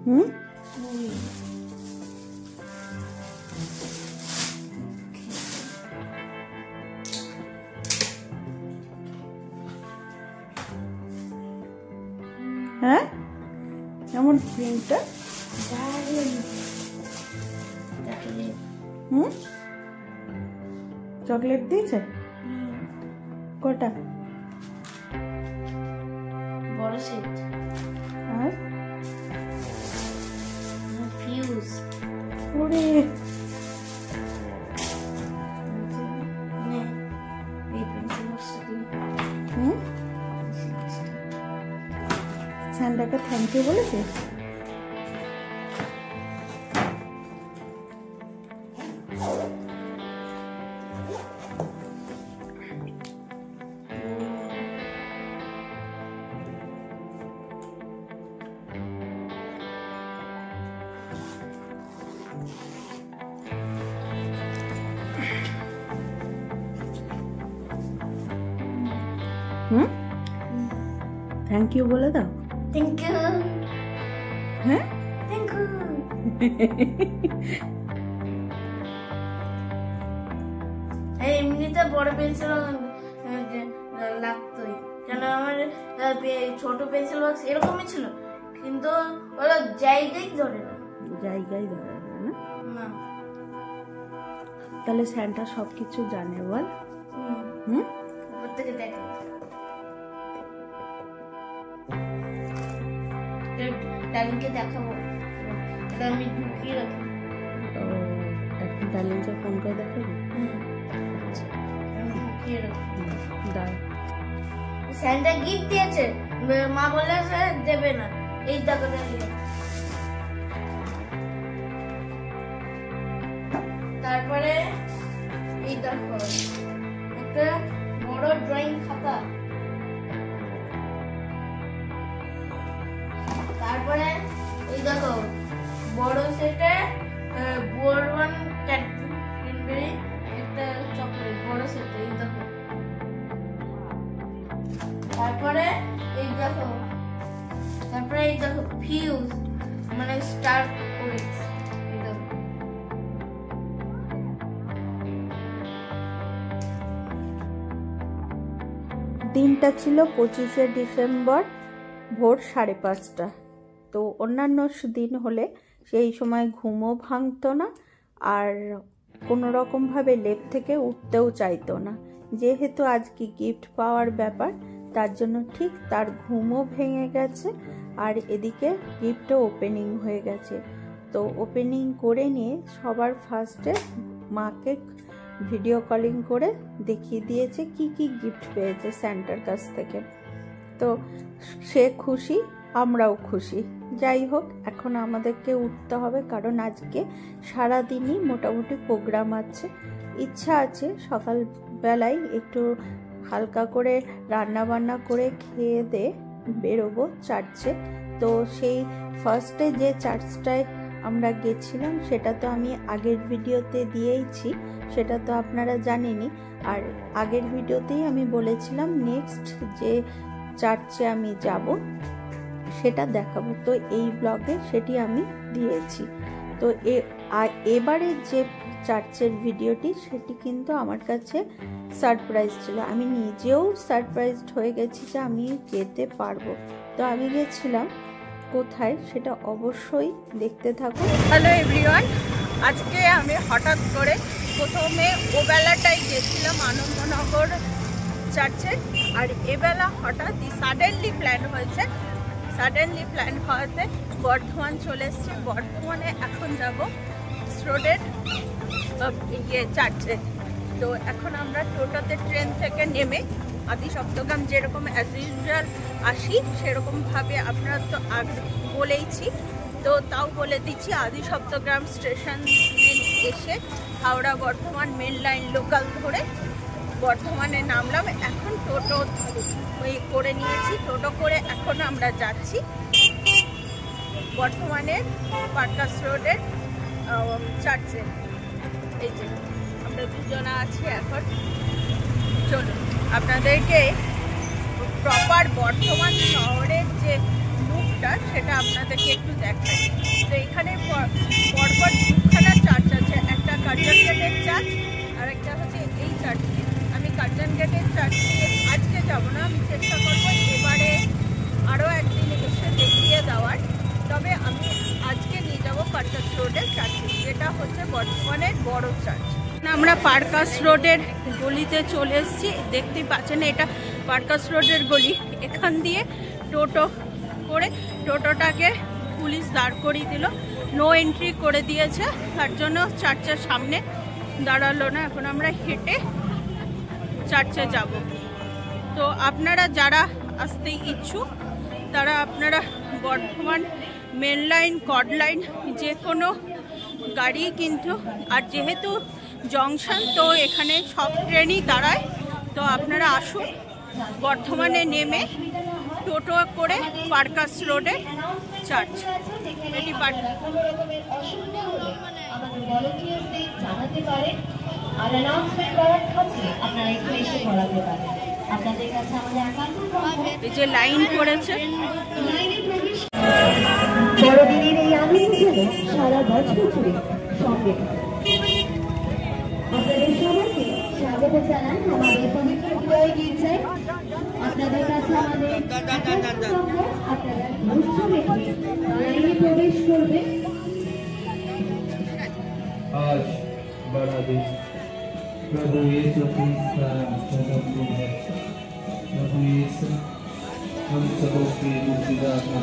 হ্যাঁ কেমন প্রিন্টটা? চকলেট দিয়েছে কটা? বড় সেট আর ফিউজ ওরে স্যান্টাকে থ্যাংক ইউ বলেছে? থ্যাংক ইউ বলে দাও। Thank you. হ্যাঁ থ্যাংক ইউ। এমনিতে বড় পেন্সিল লাগতোই, কেন আমার ছোট পেন্সিল বক্স এরকমই ছিল, কিন্তু ওরা জায়গায় ধরে না। জায়গায় ধরে না না। তাহলে স্যান্টা সবকিছু জানে বল? উপর থেকে দেখে ডালিমকে দেখাবো, এটা আমি ঢুকিয়ে রাখি। এখন ডালিমকে ফোন করে দেখাবি? ঢুকিয়ে রাখি। দাও। স্যান্টা গিফট দিয়েছে, মা বলে দেবে না, এই দেখো। তারপরে এই দেখো একটা বড় ড্রয়িং খাতা, তারপরে এই দেখো বড় সেটে বোরবন ক্যাডবেরি একটা চকলেট বড় সেটে, এই দেখো। তারপরে এই দেখো ফিউজ মানে স্টার ওরিক্স, এই দেখো। দিনটা ছিল 25শে ডিসেম্বর ভোর 5:30। তো অন্যান্য দিন হলে সেই সময় ঘুমও ভাঙতো না, আর কোনো রকমভাবে লেপ থেকে উঠতেও চাইতো না। যেহেতু আজকে গিফট পাওয়ার ব্যাপার, তার জন্য ঠিক তার ঘুমও ভেঙে গেছে, আর এদিকে গিফটও ওপেনিং হয়ে গেছে। তো ওপেনিং করে নিয়ে সবার ফার্স্টে মাকে ভিডিও কলিং করে দেখিয়ে দিয়েছে কি কি গিফট পেয়েছে স্যান্টার কাছ থেকে। তো সে খুশি, আমরাও খুশি। যাই হোক, এখন আমাদেরকে উঠতে হবে, কারণ আজকে সারাদিনই মোটামুটি প্রোগ্রাম আছে। ইচ্ছা আছে সকালবেলায় একটু হালকা করে রান্না বান্না করে খেয়ে দিয়ে বেরোবো চার্চে। তো সেই ফার্স্টে যে চার্চটায় আমরা গেছিলাম সেটা তো আমি আগের ভিডিওতে দিয়েইছি, সেটা তো আপনারা জানেনই। আর আগের ভিডিওতেই আমি বলেছিলাম নেক্সট যে চার্চে আমি যাব সেটা দেখাবো, তো এই ব্লগে সেটি আমি দিয়েছি। তো এবারের যে চার্চের ভিডিওটি সেটি কিন্তু আমার কাছে সারপ্রাইজ ছিল। আমি নিজেও সারপ্রাইজড হয়ে গেছি যে আমি যেতে পারবো। তো আমি গেছিলাম কোথায় সেটা অবশ্যই দেখতে থাকুন। হ্যালো এভরিওয়ান, আজকে আমি হঠাৎ করে প্রথমে ওবেলাটাই গেছিলাম আনন্দনগর চার্চে, আর এবেলা হঠাৎই সাডেনলি প্ল্যান হওয়াতে বর্ধমান চলে এসেছি। বর্ধমানে এখন যাব রোডের চার্চে। তো এখন আমরা টোটোতে ট্রেন থেকে নেমে আদি সপ্তগ্রাম যেরকম অ্যাজ ইউজুয়াল আসি সেরকমভাবে আপনারা তো আগে বলেইছি, তো তাও বলে দিচ্ছি। আদি সপ্তগ্রাম স্টেশন এসে Howrah Bardhaman main line local ধরে বর্ধমানে নামলাম। এখন টোটো করে নিয়েছি, টোটো করে এখন আমরা যাচ্ছি বর্ধমানের পার্কাস রোডের চার্চে। এই যে আমরা দুজনা আছি এখন। চলুন আপনাদেরকে প্রপার বর্ধমান শহরের যে লুকটা চার্চ সেটা আপনাদেরকে একটু দেখাই। তো এখানে পরপর দুখানা চার্চ আছে, একটা কার্জন গেটের চার্চ আর একটা হচ্ছে এই চার্চটি। আমি কার্জন গেটের চার্চটি আজকে যাবো না, আমি চেষ্টা করবো এবারে আরও একদিন এসে দেখিয়ে দেওয়ার। তবে আমি আজকে নিয়ে যাবো পার্কাস রোডের চার্চটি, যেটা হচ্ছে বর্ধমানের বড় চার্চ। আমরা পার্কাস রোডের গলিতে চলে এসেছি, দেখতেই পাচ্ছেন এটা পার্কাস রোডের গলি। এখান দিয়ে টোটো করে টোটোটাকে পুলিশ দাঁড় করিয়ে দিল, নো এন্ট্রি করে দিয়েছে, তার জন্য চার্চের সামনে দাঁড়ালো না। এখন আমরা হেঁটে চার্চে যাব। তো আপনারা যারা আসতে ইচ্ছুক তারা আপনারা Bardhaman main line, cord line যে কোনো গাড়ি কিন্তু, আর যেহেতু জংশন তো এখানে সব ট্রেনই দাঁড়ায়, তো আপনারা আসুন বর্ধমানে নেমে টোটো করে পার্কাস রোডে চার্চ। এটি এই যে লাইন করেছে, বড়দিনের এই আনন্দ যেন সারা বছর জুড়ে সঙ্গে আপনাদের সবাইকে স্বাগত জানান আমাদের পবিত্র হৃদয় গির্জায়। আপনাদের কাছে আমাদের আপনারা ধৈর্য রেখে লাইনে প্রবেশ করবেন। आज बड़ा दिन प्रभु यीशु का जन्मदिन है। प्रभु यीशु हम सबों के मुक्तिदाता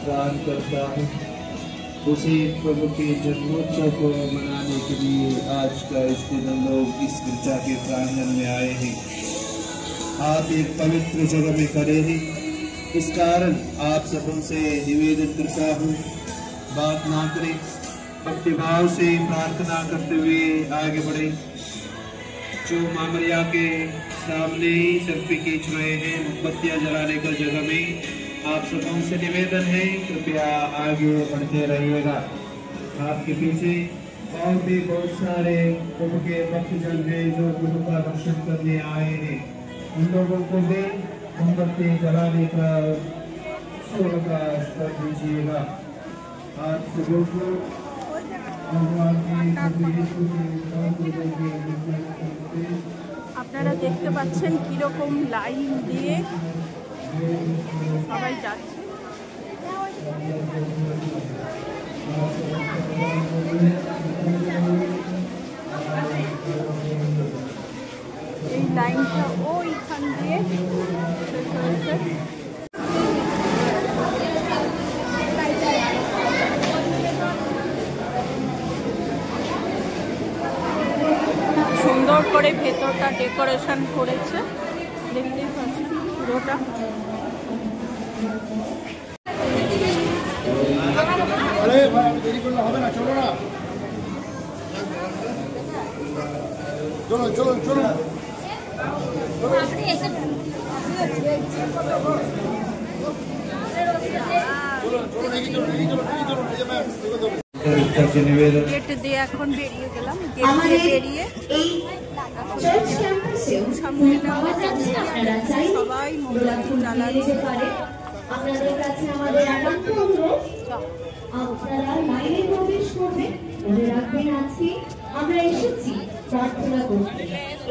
प्राण करता है। उसी प्रभु के जन्मोत्सव को मनाने के लिए आज का इस दिन हम लोग इस गिरजा के प्रांगण में आए हैं। आप एक पवित्र जगह में खड़े हैं, इस कारण आप सबों से निवेदन करता हूँ, बात ना करें, भक्तिभाव से प्रार्थना करते हुए आगे बढ़े। जो मां मरिया के सामने ही सेल्फी खींच रहे हैं मोमबत्तियां जलाने का जगह में, आप सबों से निवेदन है कृपया आगे बढ़ते रहिएगा। आपके पीछे और भी बहुत सारे प्रभु के भक्तजन हैं जो गुरु का दर्शन करने आए हैं। उन लोगों को भी मोमबत्ती जलाने का सोने का स्तर दीजिएगा। आप सबों को আপনারা দেখতে পাচ্ছেন কিরকম লাইন দিয়ে সবাই যাচ্ছে। এই লাইনটা ওইখান দিয়ে সুন্দর করে ভেতরটা ডেকোরেশন করেছে, দেখতেই পাচ্ছেন পুরোটা। চলো চলো চলো গেট দিয়ে এখন বেরিয়ে গেলাম, গেট দিয়ে বেরিয়ে সবাই মোমবাতি জ্বালাচ্ছে। আপনাদের কাছে আমাদের একান্ত অনুরোধ, আপনারা লাইনে প্রবেশ করবেন, মনে রাখবেন আজকে আমরা এসেছি প্রার্থনা করতে,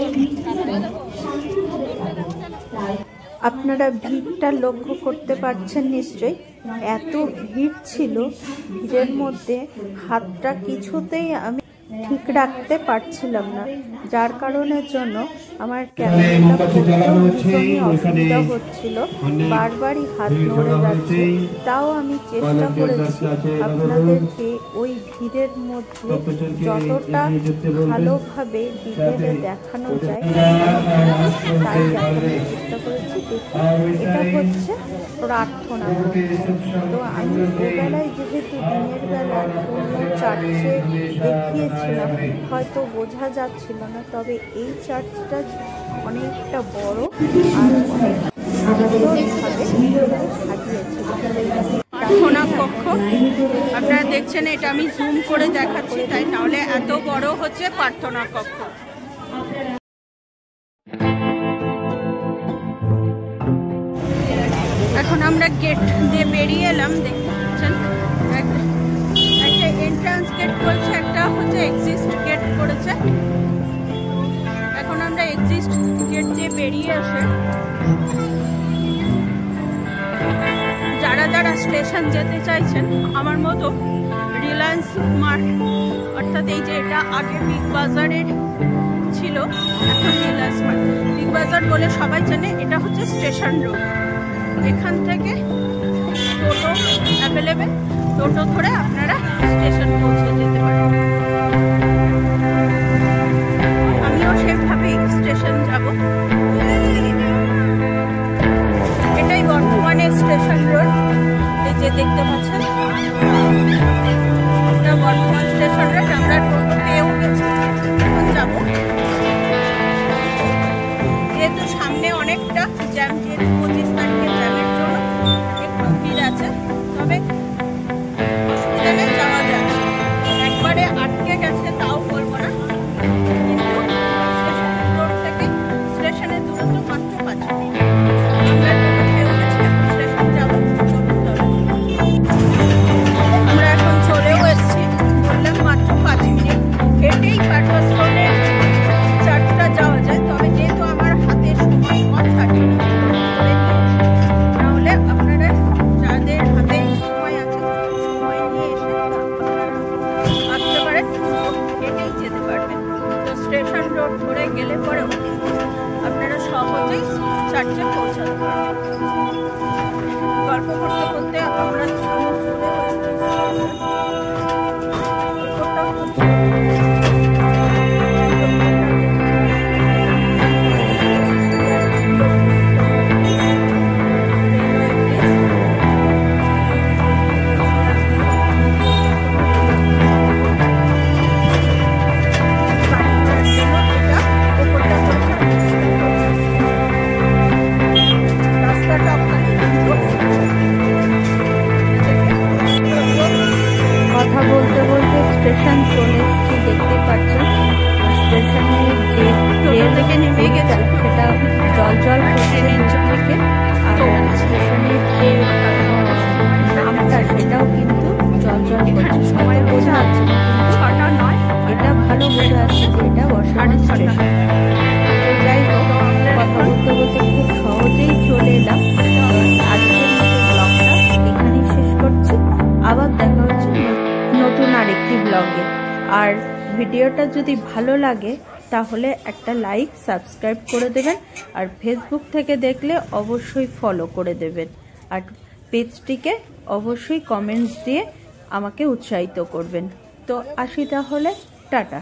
এই ভিড়টা যেন শান্তিভাবে থাকে। তাই আপনারা ভিড়টা লক্ষ্য করতে পারছেন নিশ্চয়ই, এত ভিড় ছিল, ভিড়ের মধ্যে হাতটা কিছুতেই আমি ঠিক রাখতে পারছিলাম না, যার কারণের জন্য আমার ক্যামেরাটা ভীষণই অসুবিধা হচ্ছিল, বারবারই হাত নড়ে যাচ্ছে। তাও আমি চেষ্টা করেছি আপনাদেরকে ওই ভিড়ের মধ্যে যতটা ভালোভাবে ডিটেলে দেখানো যায় তাই দেখানোর চেষ্টা করেছি। এটা হচ্ছে প্রার্থনা। তো আমি ওবেলায় যেহেতু দিনের বেলা অন্য চার্চে দেখিয়েছিলাম, হয়তো বোঝা যাচ্ছিল না, তবে এই চার্চটা অনেকটা বড় আর অনেক সুন্দরভাবে সাজিয়েছিল। প্রার্থনা কক্ষ আপনারা দেখছেন, এটা আমি জুম করে দেখাচ্ছি তাই, নাহলে এত বড় হচ্ছে প্রার্থনা কক্ষ। এখন আমরা গেট দিয়ে বেরিয়ে এলাম, দেখতে পাচ্ছেন একটা এন্ট্রান্স গেট বলছে, একটা হচ্ছে এক্সিস্ট গেট করেছে। এখন আমরা এক্সিস্ট গেট দিয়ে বেরিয়ে আসে যারা যারা স্টেশন যেতে চাইছেন আমার মতো, রিলায়েন্স মার্ট অর্থাৎ এই যে এটা আগে বিগ বাজারের ছিল, এখন রিলায়েন্স মার্ট, বিগ বাজার বলে সবাই জানে, এটা হচ্ছে স্টেশন রোড। এখান থেকে টোটো অ্যাভেলেবেল, টোটো ধরে আপনারা স্টেশন পৌঁছে যেতে পারেন। আমিও সেভাবেই স্টেশন যাব। এটাই বর্তমানে স্টেশন রোড, এই যে দেখতে পাচ্ছেন এটা বর্তমান স্টেশন রোড। আমরা টোটো পেয়েও গেছি, এখন যাবো। যেহেতু সামনে অনেকটা জ্যাম, যেহেতু 25 তারিখে জ্যামের জন্য একটু ভিড় আছে, তবে অসুবিধা নেই, যাওয়া যায়। একবারে আটকে গেছে তাও বলবো না, কিন্তু স্টেশন রোড থেকে স্টেশনের দূরত্ব মাত্র 5 মিনিট। আমরা টোটো পেয়েও গেছি, এখন স্টেশন যাবো। আমরা এখন চলেও এসেছি, বললাম মাত্র 5 মিনিট হেঁটেই পারপাস রোডের চার্চটা যাওয়া যায়। তবে যেহেতু আমার হাতে সময় কম থাকে তাহলে আপনারা যাদের হাতে সময় আছে সময় নিয়ে এসে আসতে পারেন, হেঁটেই যেতে পারবেন। তো স্টেশন রোড ধরে গেলে পরেও আপনারা সহজেই চার্চে পৌঁছাতে পারবেন। গল্প করতে করতে আমরা কথা বলতে বলতে স্টেশন চলে এসেছি, দেখতে পাচ্ছেন। স্টেশনের যে ট্রেন থেকে নেমে গেছে সেটা জল জল করছে নিচে থেকে, আর স্টেশনের যে নামটা সেটাও কিন্তু জল জল করছে। সবাই বোঝা যাচ্ছে না, কিন্তু 6টা নয়, এটা ভালো বোঝা যাচ্ছে যে এটা বর্ষার স্টেশন। তো যাই হোক, কথা বলতে বলতে খুব সহজেই চলে এলাম। আজকের মতো ব্লগটা এখানেই শেষ করছি, আবার দেখা হচ্ছে নতুন আরেকটি ব্লগে। আর ভিডিওটা যদি ভালো লাগে তাহলে একটা লাইক, সাবস্ক্রাইব করে দেবেন। আর ফেসবুক থেকে দেখলে অবশ্যই ফলো করে দেবেন। আর পেজটিকে অবশ্যই কমেন্টস দিয়ে আমাকে উৎসাহিত করবেন। তো আসি তাহলে, টাটা।